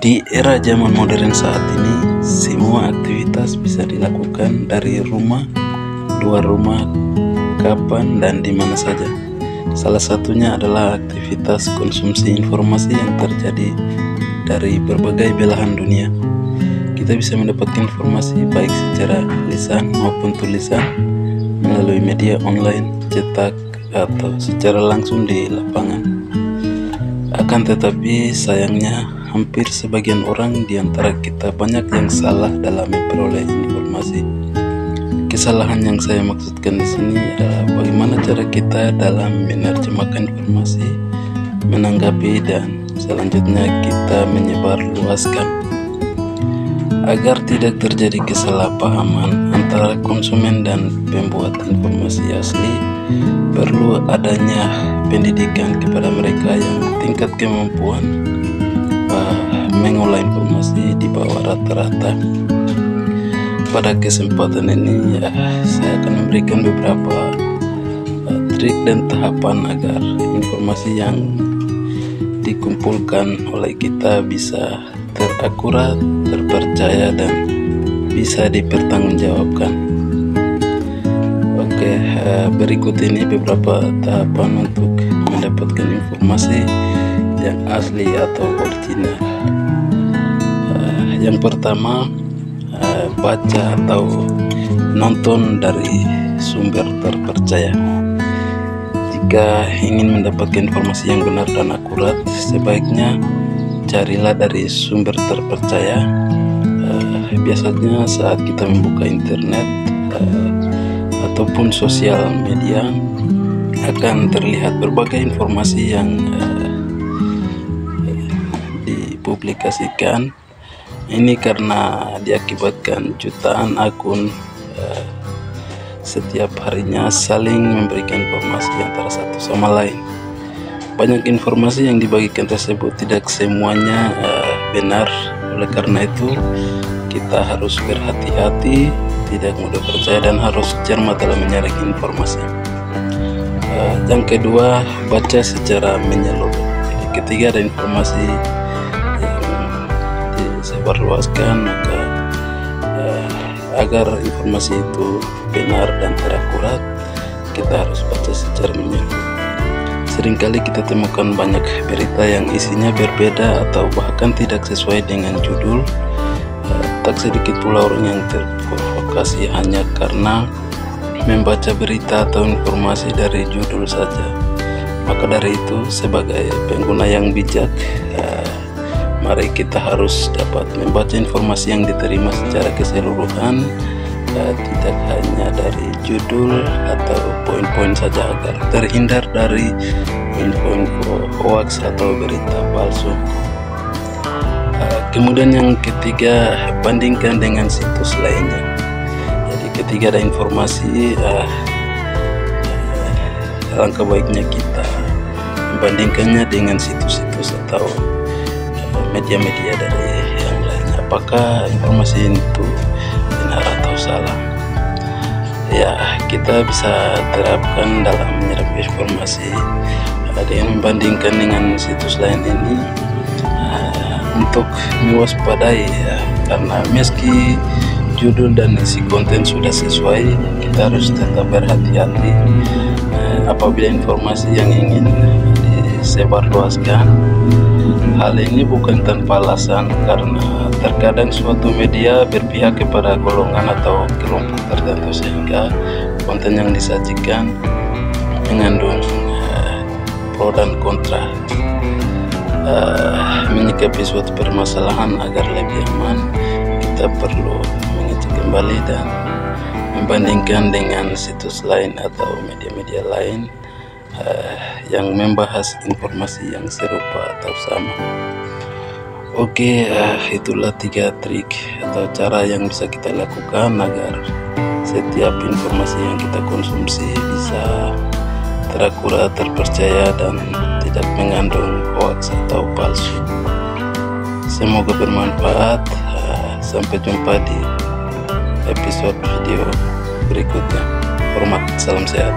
Di era zaman modern saat ini, semua aktivitas bisa dilakukan dari rumah, luar rumah, kapan dan di mana saja. Salah satunya adalah aktivitas konsumsi informasi yang terjadi dari berbagai belahan dunia. Kita bisa mendapatkan informasi baik secara lisan maupun tulisan melalui media online, cetak, atau secara langsung di lapangan. Akan tetapi sayangnya hampir sebagian orang di antara kita banyak yang salah dalam memperoleh informasi. Kesalahan yang saya maksudkan di sini adalah bagaimana cara kita dalam menerjemahkan informasi, menanggapi, dan selanjutnya kita menyebarluaskan. Agar tidak terjadi kesalahpahaman antara konsumen dan pembuat informasi asli, perlu adanya pendidikan kepada mereka yang tingkat kemampuan mengolah informasi di bawah rata-rata. Pada kesempatan ini saya akan memberikan beberapa trik dan tahapan agar informasi yang dikumpulkan oleh kita bisa terakurat, terpercaya, dan bisa dipertanggungjawabkan. Oke, berikut ini beberapa tahapan untuk mendapatkan informasi yang asli atau original. Yang pertama, baca atau nonton dari sumber terpercaya. Jika ingin mendapatkan informasi yang benar dan akurat, sebaiknya carilah dari sumber terpercaya. Biasanya saat kita membuka internet ataupun sosial media akan terlihat berbagai informasi yang dipublikasikan. Ini karena diakibatkan jutaan akun setiap harinya saling memberikan informasi antara satu sama lain. Banyak informasi yang dibagikan tersebut tidak semuanya benar. Oleh karena itu kita harus berhati-hati, tidak mudah percaya, dan harus cermat dalam menyaring informasi. Yang kedua, baca secara menyeluruh. Jadi ketika ada informasi disebarluaskan, maka agar informasi itu benar dan terakurat, kita harus baca secara menyeluruh. Seringkali kita temukan banyak berita yang isinya berbeda atau bahkan tidak sesuai dengan judul. Tak sedikit pula orang yang terprovokasi hanya karena membaca berita atau informasi dari judul saja. Maka dari itu, sebagai pengguna yang bijak, mari kita harus dapat membaca informasi yang diterima secara keseluruhan, tidak hanya dari judul atau poin-poin saja, agar terhindar dari info-info hoax atau berita palsu. Kemudian yang ketiga, bandingkan dengan situs lainnya. Jadi ketika ada informasi, alangkah baiknya kita membandingkannya dengan situs-situs atau media-media dari yang lainnya. Apakah informasi itu benar atau salah? Ya, kita bisa terapkan dalam menyerap informasi dengan membandingkan dengan situs lain ini untuk mewaspadai, karena meski judul dan isi konten sudah sesuai, kita harus tetap berhati-hati apabila informasi yang ingin disebarluaskan. Hal ini bukan tanpa alasan, karena terkadang suatu media berpihak kepada golongan atau kelompok tertentu sehingga konten yang disajikan mengandung pro dan kontra. Menyikapi suatu permasalahan agar lebih aman, kita perlu mengecek kembali dan membandingkan dengan situs lain atau media-media lain yang membahas informasi yang serupa atau sama. Oke, itulah 3 trik atau cara yang bisa kita lakukan agar setiap informasi yang kita konsumsi bisa terakurat, terpercaya, dan tidak mengandung hoax atau palsu. Semoga bermanfaat. Sampai jumpa di episode video berikutnya. Hormat, salam sehat.